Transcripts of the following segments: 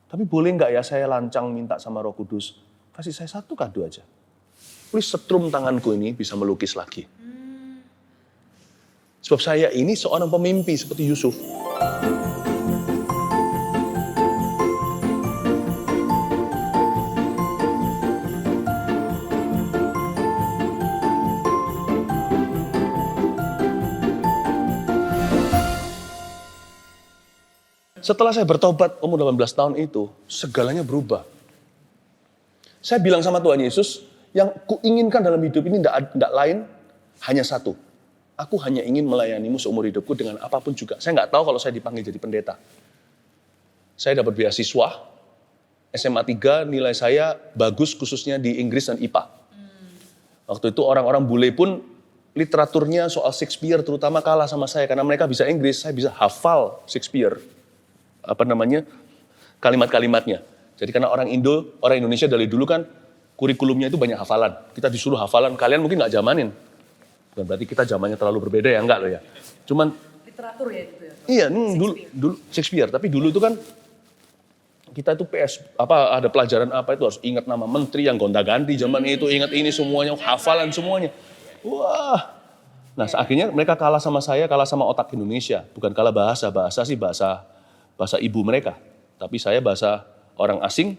Tapi boleh nggak ya saya lancang minta sama Roh Kudus, kasih saya satu kado aja. Please setrum tanganku ini bisa melukis lagi. Sebab saya ini seorang pemimpi seperti Yusuf. Setelah saya bertobat umur 18 tahun itu, segalanya berubah. Saya bilang sama Tuhan Yesus, yang kuinginkan dalam hidup ini tidak lain, hanya satu. Aku hanya ingin melayanimu seumur hidupku dengan apapun juga. Saya nggak tahu kalau saya dipanggil jadi pendeta. Saya dapat beasiswa, SMA 3 nilai saya bagus khususnya di Inggris dan IPA. Waktu itu orang-orang bule pun literaturnya soal Shakespeare terutama kalah sama saya. Karena mereka bisa Inggris, saya bisa hafal Shakespeare. Kalimat-kalimatnya. Jadi karena orang Indonesia dari dulu kan kurikulumnya itu banyak hafalan. Kita disuruh hafalan, kalian mungkin nggak zamanin. Bukan berarti kita zamannya terlalu berbeda ya, enggak loh ya. Cuman literatur ya itu ya. Iya, dulu Shakespeare, tapi dulu itu kan kita itu ada pelajaran apa itu harus ingat nama menteri yang gonta-ganti zaman itu, ingat ini semuanya, hafalan semuanya. Wah. Nah, akhirnya mereka kalah sama saya, kalah sama otak Indonesia. Bukan kalah bahasa sih bahasa ibu mereka. Tapi saya bahasa orang asing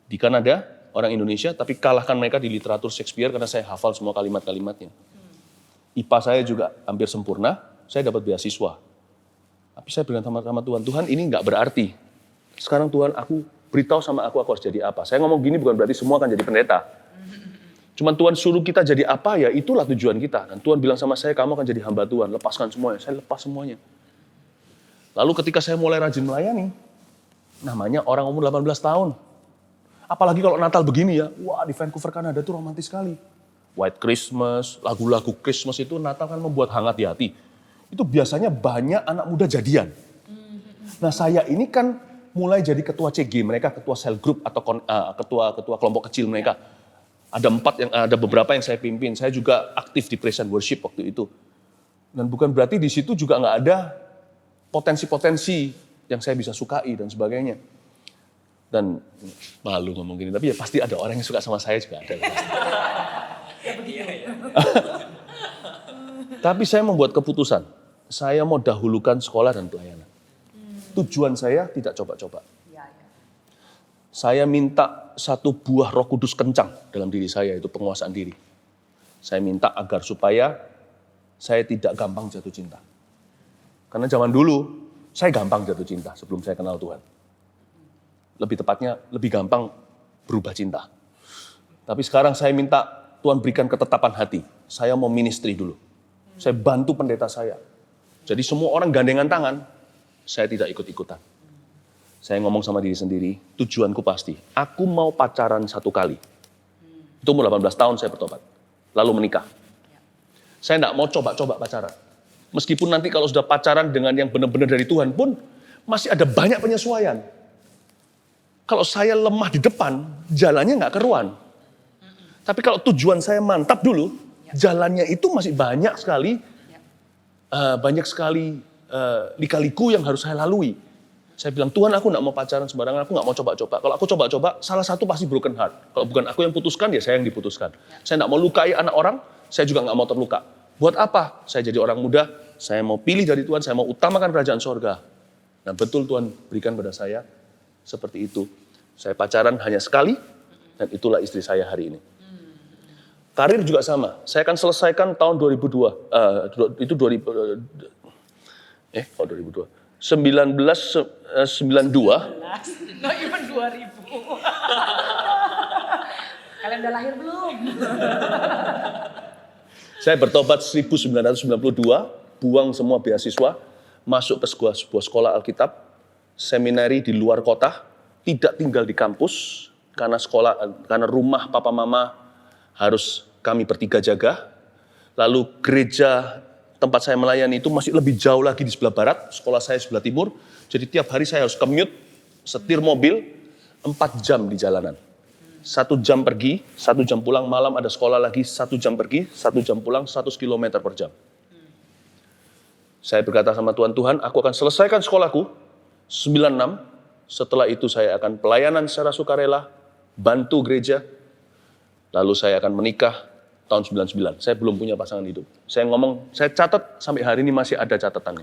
di Kanada, orang Indonesia, tapi kalahkan mereka di literatur Shakespeare karena saya hafal semua kalimat-kalimatnya. IPA saya juga hampir sempurna, saya dapat beasiswa. Tapi saya bilang sama Tuhan, Tuhan ini nggak berarti. Sekarang Tuhan aku beritahu sama aku harus jadi apa. Saya ngomong gini bukan berarti semua akan jadi pendeta. Cuman Tuhan suruh kita jadi apa ya, itulah tujuan kita. Dan Tuhan bilang sama saya, kamu akan jadi hamba Tuhan, lepaskan semuanya. Saya lepas semuanya. Lalu ketika saya mulai rajin melayani, namanya orang umur 18 tahun. Apalagi kalau Natal begini ya, wah di Vancouver, Kanada itu romantis sekali. White Christmas, lagu-lagu Christmas itu Natal kan membuat hangat di hati. Itu biasanya banyak anak muda jadian. Nah saya ini kan mulai jadi ketua CG mereka, ketua cell group atau ketua kelompok kecil mereka. Ada beberapa yang saya pimpin. Saya juga aktif di praise and worship waktu itu. Dan bukan berarti di situ juga nggak ada potensi-potensi yang saya bisa sukai dan sebagainya. Dan malu ngomong gini, tapi ya pasti ada orang yang suka sama saya juga ada. Tapi saya membuat keputusan, saya mau dahulukan sekolah dan pelayanan. Tujuan saya tidak coba-coba. Saya minta satu buah Roh Kudus kencang dalam diri saya, itu penguasaan diri. Saya minta agar supaya saya tidak gampang jatuh cinta. Karena zaman dulu, saya gampang jatuh cinta sebelum saya kenal Tuhan. Lebih tepatnya, lebih gampang berubah cinta. Tapi sekarang saya minta Tuhan berikan ketetapan hati. Saya mau ministry dulu. Saya bantu pendeta saya. Jadi semua orang gandengan tangan, saya tidak ikut-ikutan. Saya ngomong sama diri sendiri, tujuanku pasti. Aku mau pacaran 1 kali. Itu umur 18 tahun saya bertobat. Lalu menikah. Saya tidak mau coba-coba pacaran. Meskipun nanti kalau sudah pacaran dengan yang benar-benar dari Tuhan pun, masih ada banyak penyesuaian. Kalau saya lemah di depan, jalannya nggak keruan. Tapi kalau tujuan saya mantap dulu, jalannya itu masih banyak sekali lika-liku yang harus saya lalui. Saya bilang, Tuhan aku nggak mau pacaran sembarangan, aku nggak mau coba-coba. Kalau aku coba-coba, salah satu pasti broken heart. Kalau bukan aku yang putuskan, ya saya yang diputuskan. Saya nggak mau lukai anak orang, saya juga nggak mau terluka. Buat apa? Saya jadi orang muda, saya mau pilih dari Tuhan, saya mau utamakan kerajaan sorga. Nah betul Tuhan berikan pada saya seperti itu. Saya pacaran hanya sekali, dan itulah istri saya hari ini. Karir juga sama. Saya akan selesaikan tahun 2002. Itu 2002. 1992. Not even 2000. Kalian udah lahir belum? Saya bertobat 1992, buang semua beasiswa, masuk ke sebuah sekolah Alkitab, seminari di luar kota, tidak tinggal di kampus, karena rumah papa mama harus kami bertiga jaga. Lalu gereja tempat saya melayani itu masih lebih jauh lagi di sebelah barat, sekolah saya sebelah timur. Jadi tiap hari saya harus commute, setir mobil, 4 jam di jalanan. 1 jam pergi, 1 jam pulang, malam ada sekolah lagi, 1 jam pergi, 1 jam pulang, 100 km per jam. Saya berkata sama Tuhan, Tuhan aku akan selesaikan sekolahku, 96, Setelah itu saya akan pelayanan secara sukarela, bantu gereja, lalu saya akan menikah tahun 99. Saya belum punya pasangan hidup. Saya ngomong, saya catat sampai hari ini masih ada catatannya.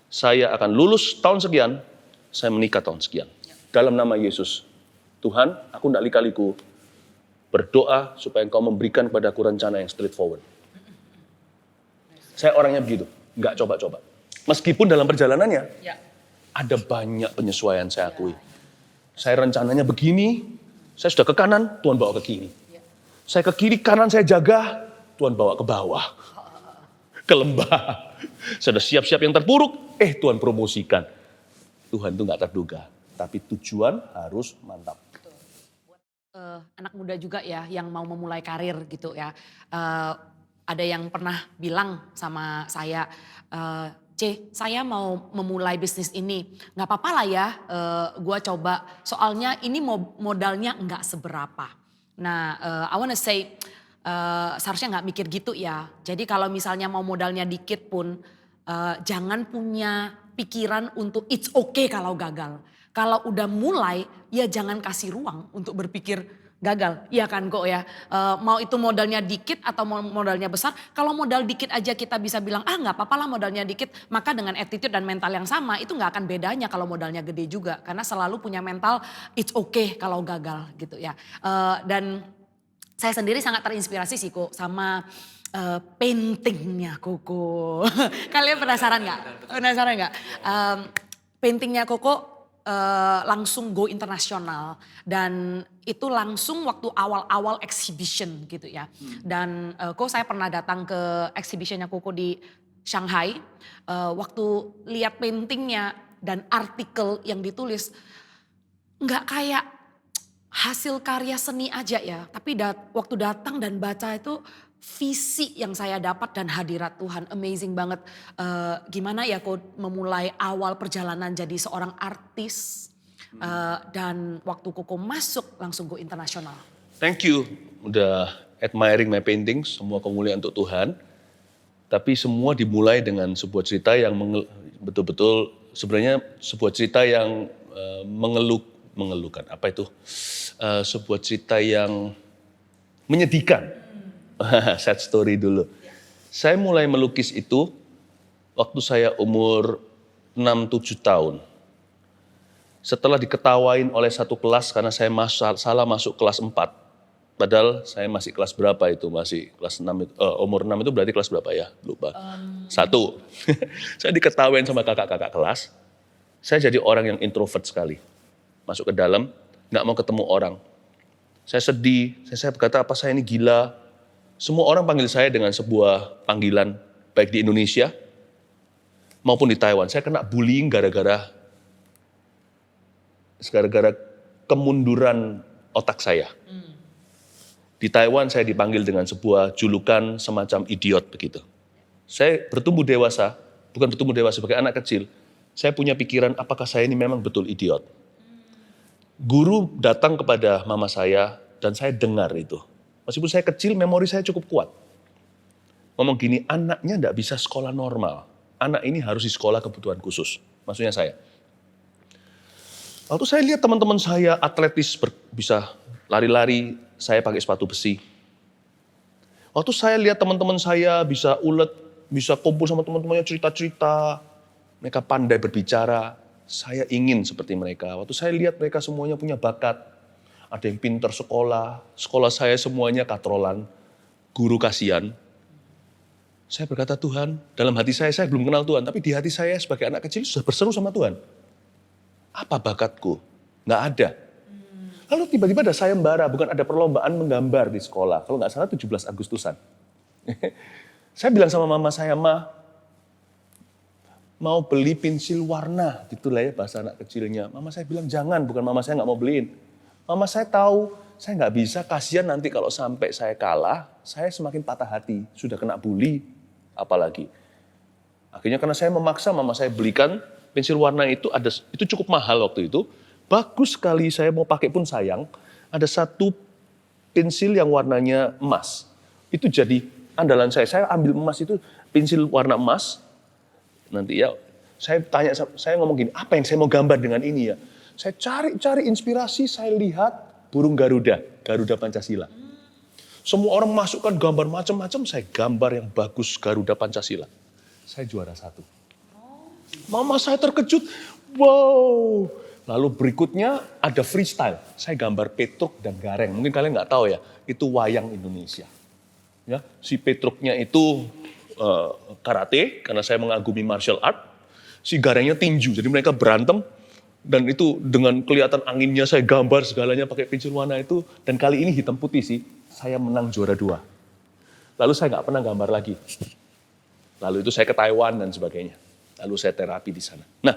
Saya akan lulus tahun sekian, saya menikah tahun sekian. Dalam nama Yesus. Tuhan, aku tidak lika-liku berdoa supaya Engkau memberikan kepadaku rencana yang straightforward. Saya orangnya begitu, nggak coba-coba. Meskipun dalam perjalanannya, ada banyak penyesuaian saya akui. Saya rencananya begini, saya sudah ke kanan, Tuhan bawa ke kiri. Saya ke kiri, kanan saya jaga, Tuhan bawa ke bawah. Ke lembah. Saya sudah siap-siap yang terpuruk, Tuhan promosikan. Tuhan itu nggak terduga, tapi tujuan harus mantap. Anak muda juga ya yang mau memulai karir gitu ya. Ada yang pernah bilang sama saya, saya mau memulai bisnis ini. Gak apa-apa lah ya gue coba. Soalnya ini modalnya gak seberapa. Nah I wanna say seharusnya gak mikir gitu ya. Jadi kalau misalnya mau modalnya dikit pun jangan punya pikiran untuk it's okay kalau gagal. Kalau udah mulai, ya jangan kasih ruang untuk berpikir gagal. Iya kan kok ya, mau itu modalnya dikit atau modalnya besar. Kalau modal dikit aja kita bisa bilang, gak apa-apa lah modalnya dikit. Maka dengan attitude dan mental yang sama, itu gak akan bedanya kalau modalnya gede juga. Karena selalu punya mental, it's okay kalau gagal gitu ya. Dan saya sendiri sangat terinspirasi sih kok sama paintingnya Koko. Kalian penasaran gak? Penasaran gak? Paintingnya Koko langsung go internasional dan itu langsung waktu awal-awal exhibition gitu ya. Dan kok saya pernah datang ke exhibitionnya Koko di Shanghai, waktu lihat paintingnya dan artikel yang ditulis nggak kayak hasil karya seni aja ya, tapi waktu datang dan baca itu visi yang saya dapat dan hadirat Tuhan amazing banget. Gimana ya kok memulai awal perjalanan jadi seorang artis dan waktu Koko masuk langsung go internasional. Thank you udah admiring my paintings, semua kemuliaan untuk Tuhan. Tapi semua dimulai dengan sebuah cerita yang betul-betul sebenarnya sebuah cerita yang mengeluhkan. Apa itu? Sebuah cerita yang menyedihkan. Sad story dulu. Saya mulai melukis itu waktu saya umur 6-7 tahun. Setelah diketawain oleh satu kelas karena saya salah masuk kelas 4. Padahal saya masih kelas berapa itu? Masih kelas 6 itu. Umur 6 itu berarti kelas berapa ya? Lupa. 1. Saya diketawain sama kakak-kakak kelas. Saya jadi orang yang introvert sekali. Masuk ke dalam, gak mau ketemu orang. Saya sedih, saya berkata apa saya ini gila. Semua orang panggil saya dengan sebuah panggilan baik di Indonesia maupun di Taiwan. Saya kena bullying gara-gara kemunduran otak saya. Di Taiwan saya dipanggil dengan sebuah julukan semacam idiot begitu. Saya bertumbuh dewasa, bukan bertumbuh dewasa sebagai anak kecil. Saya punya pikiran apakah saya ini memang betul idiot. Guru datang kepada mama saya dan saya dengar itu. Meskipun saya kecil, memori saya cukup kuat. Ngomong gini, anaknya enggak bisa sekolah normal. Anak ini harus di sekolah kebutuhan khusus. Maksudnya saya. Waktu saya lihat teman-teman saya atletis bisa lari-lari, saya pakai sepatu besi. Waktu saya lihat teman-teman saya bisa ulet, bisa kumpul sama teman-temannya cerita-cerita. Mereka pandai berbicara. Saya ingin seperti mereka. Waktu saya lihat mereka semuanya punya bakat. Ada yang pintar sekolah saya semuanya katrolan, guru kasihan. Saya berkata Tuhan, dalam hati saya belum kenal Tuhan, tapi di hati saya sebagai anak kecil sudah berseru sama Tuhan. Apa bakatku? Nggak ada. Lalu tiba-tiba ada sayembara, bukan ada perlombaan menggambar di sekolah. Kalau nggak salah 17 Agustusan. Saya bilang sama mama saya, Ma, mau beli pensil warna, gitulah ya bahasa anak kecilnya. Mama saya bilang jangan, bukan mama saya nggak mau beliin. Mama saya tahu, saya nggak bisa, kasihan nanti kalau sampai saya kalah, saya semakin patah hati, sudah kena bully, apalagi. Akhirnya karena saya memaksa, mama saya belikan pensil warna itu, itu cukup mahal waktu itu, bagus sekali, saya mau pakai pun sayang, ada satu pensil yang warnanya emas. Itu jadi andalan saya ambil emas itu, pensil warna emas, nanti ya, saya ngomong gini, apa yang saya mau gambar dengan ini ya? Saya cari inspirasi, saya lihat burung Garuda, Garuda Pancasila. Semua orang masukkan gambar macam-macam, saya gambar yang bagus Garuda Pancasila. Saya juara 1. Mama saya terkejut, wow. Lalu berikutnya ada freestyle, saya gambar Petruk dan Gareng. Mungkin kalian nggak tahu ya, itu wayang Indonesia. Ya, si Petruknya itu karate, karena saya mengagumi martial art. Si Garengnya tinju, jadi mereka berantem. Dan itu dengan kelihatan anginnya saya gambar segalanya pakai pincir warna itu. Dan kali ini hitam putih sih, saya menang juara 2. Lalu saya nggak pernah gambar lagi. Lalu itu saya ke Taiwan dan sebagainya. Lalu saya terapi di sana. Nah,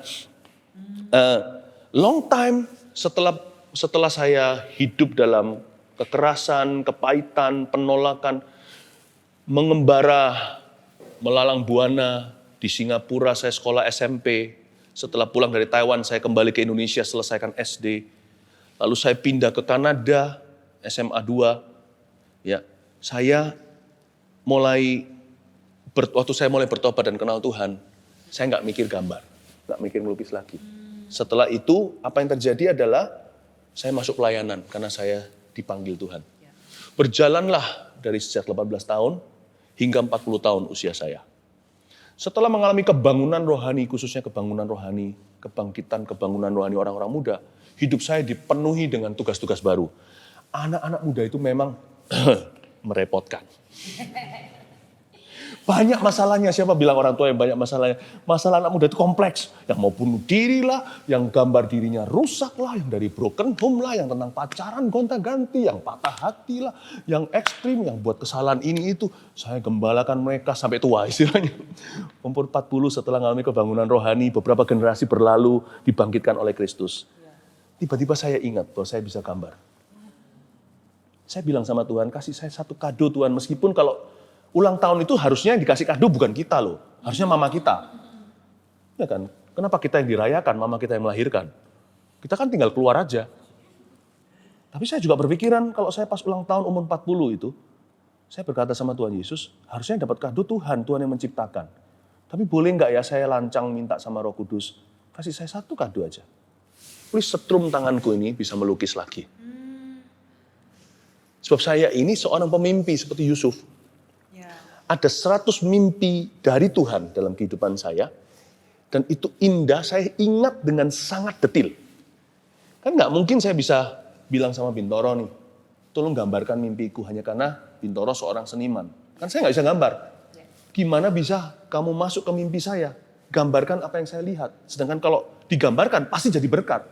long time setelah saya hidup dalam kekerasan, kepahitan, penolakan, mengembara, melalang buana, di Singapura saya sekolah SMP. Setelah pulang dari Taiwan, saya kembali ke Indonesia, selesaikan SD. Lalu saya pindah ke Kanada, SMA 2. Ya, saya waktu saya mulai bertobat dan kenal Tuhan, saya nggak mikir gambar, nggak mikir melukis lagi. Setelah itu, apa yang terjadi adalah saya masuk pelayanan karena saya dipanggil Tuhan. Berjalanlah dari sejak 18 tahun hingga 40 tahun usia saya. Setelah mengalami kebangunan rohani, khususnya kebangunan rohani, kebangunan rohani orang-orang muda, hidup saya dipenuhi dengan tugas-tugas baru. Anak-anak muda itu memang merepotkan. Banyak masalahnya, siapa bilang orang tua yang banyak masalahnya? Masalah anak muda itu kompleks. Yang mau bunuh diri lah, yang gambar dirinya rusak lah, yang dari broken home lah, yang tentang pacaran gonta-ganti, yang patah hati lah, yang ekstrim, yang buat kesalahan ini itu. Saya gembalakan mereka sampai tua istilahnya. Umur 40 setelah mengalami kebangunan rohani, beberapa generasi berlalu dibangkitkan oleh Kristus. Tiba-tiba saya ingat bahwa saya bisa gambar. Saya bilang sama Tuhan, kasih saya satu kado Tuhan, meskipun kalau ulang tahun itu harusnya yang dikasih kado bukan kita loh. Harusnya mama kita. Ya kan? Kenapa kita yang dirayakan, mama kita yang melahirkan? Kita kan tinggal keluar aja. Tapi saya juga berpikiran kalau saya pas ulang tahun umur 40 itu, saya berkata sama Tuhan Yesus, harusnya yang dapat kado Tuhan yang menciptakan. Tapi boleh nggak ya saya lancang minta sama Roh Kudus, kasih saya satu kado aja. Please setrum tanganku ini bisa melukis lagi. Sebab saya ini seorang pemimpi seperti Yusuf. Ada 100 mimpi dari Tuhan dalam kehidupan saya. Dan itu indah, saya ingat dengan sangat detil. Kan nggak mungkin saya bisa bilang sama Bintoro nih, tolong gambarkan mimpiku hanya karena Bintoro seorang seniman. Kan saya nggak bisa gambar. Gimana bisa kamu masuk ke mimpi saya? Gambarkan apa yang saya lihat. Sedangkan kalau digambarkan, pasti jadi berkat.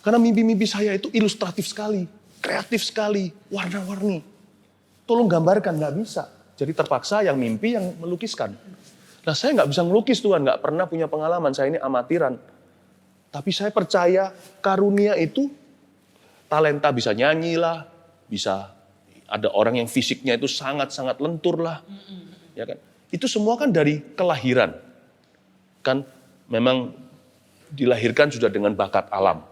Karena mimpi-mimpi saya itu ilustratif sekali, kreatif sekali, warna-warni. Tolong gambarkan, nggak bisa. Jadi terpaksa yang mimpi yang melukiskan. Nah saya nggak bisa melukis Tuhan, nggak pernah punya pengalaman, saya ini amatiran. Tapi saya percaya karunia itu, talenta bisa nyanyi lah, bisa ada orang yang fisiknya itu sangat-sangat lentur lah. Ya kan? Itu semua kan dari kelahiran. Kan memang dilahirkan sudah dengan bakat alam.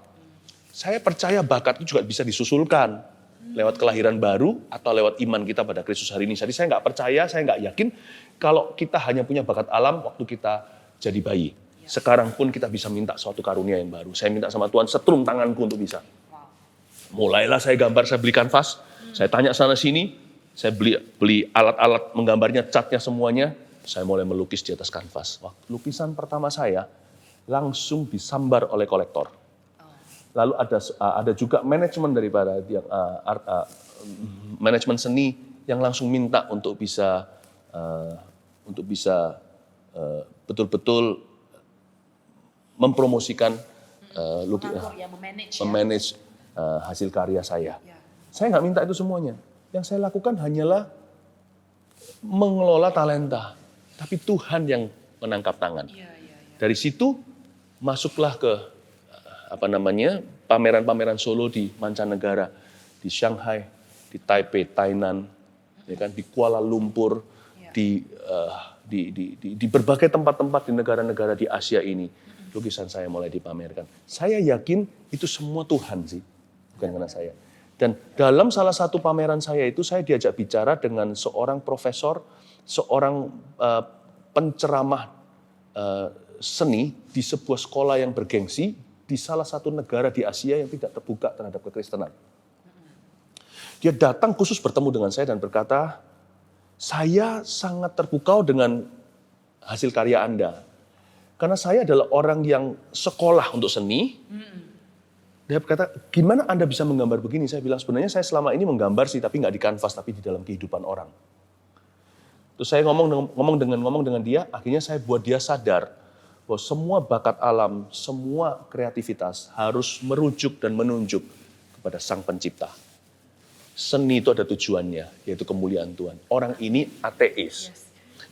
Saya percaya bakat itu juga bisa disusulkan. Lewat kelahiran baru atau lewat iman kita pada Kristus hari ini. Jadi saya nggak percaya, saya nggak yakin kalau kita hanya punya bakat alam waktu kita jadi bayi. Sekarang pun kita bisa minta suatu karunia yang baru. Saya minta sama Tuhan setrum tanganku untuk bisa. Mulailah saya gambar, saya beli kanvas, saya tanya sana sini, saya beli alat-alat menggambarnya, catnya semuanya, saya mulai melukis di atas kanvas. Waktu lukisan pertama saya langsung disambar oleh kolektor. Lalu ada juga manajemen daripada manajemen seni yang langsung minta untuk bisa betul-betul mempromosikan memanage hasil karya saya. Saya nggak minta itu semuanya. Yang saya lakukan hanyalah mengelola talenta, tapi Tuhan yang menangkap tangan. Dari situ masuklah ke pameran-pameran solo di mancanegara, di Shanghai, di Taipei, Tainan, ya kan, di Kuala Lumpur, di berbagai tempat-tempat di negara-negara di Asia ini, lukisan saya mulai dipamerkan. Saya yakin itu semua Tuhan sih, bukan karena saya. Dan dalam salah satu pameran saya itu, saya diajak bicara dengan seorang profesor, seorang penceramah seni di sebuah sekolah yang bergengsi di salah satu negara di Asia yang tidak terbuka terhadap kekristenan. Dia datang khusus bertemu dengan saya dan berkata, saya sangat terpukau dengan hasil karya Anda. Karena saya adalah orang yang sekolah untuk seni. Dia berkata, gimana Anda bisa menggambar begini? Saya bilang, sebenarnya saya selama ini menggambar sih, tapi nggak di kanvas, tapi di dalam kehidupan orang. Terus saya ngomong dengan dia, akhirnya saya buat dia sadar bahwa semua bakat alam, semua kreativitas harus merujuk dan menunjuk kepada Sang Pencipta. Seni itu ada tujuannya, yaitu kemuliaan Tuhan. Orang ini ateis.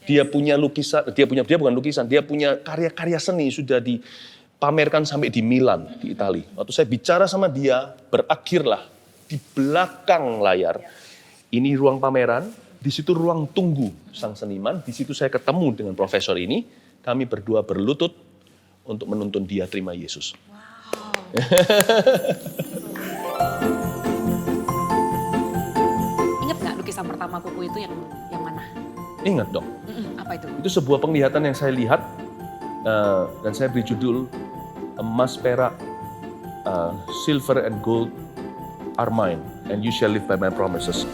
Dia punya lukisan, dia bukan lukisan, dia punya karya-karya seni sudah dipamerkan sampai di Milan, di Italia. Waktu saya bicara sama dia, berakhirlah di belakang layar. Ini ruang pameran, di situ ruang tunggu sang seniman. Di situ saya ketemu dengan profesor ini. Kami berdua berlutut untuk menuntun dia terima Yesus. Ingat nggak lukisan pertama kuku itu yang mana? Ingat dong. Apa itu? Itu sebuah penglihatan yang saya lihat dan saya beri judul emas, perak, silver and gold are mine and you shall live by my promises.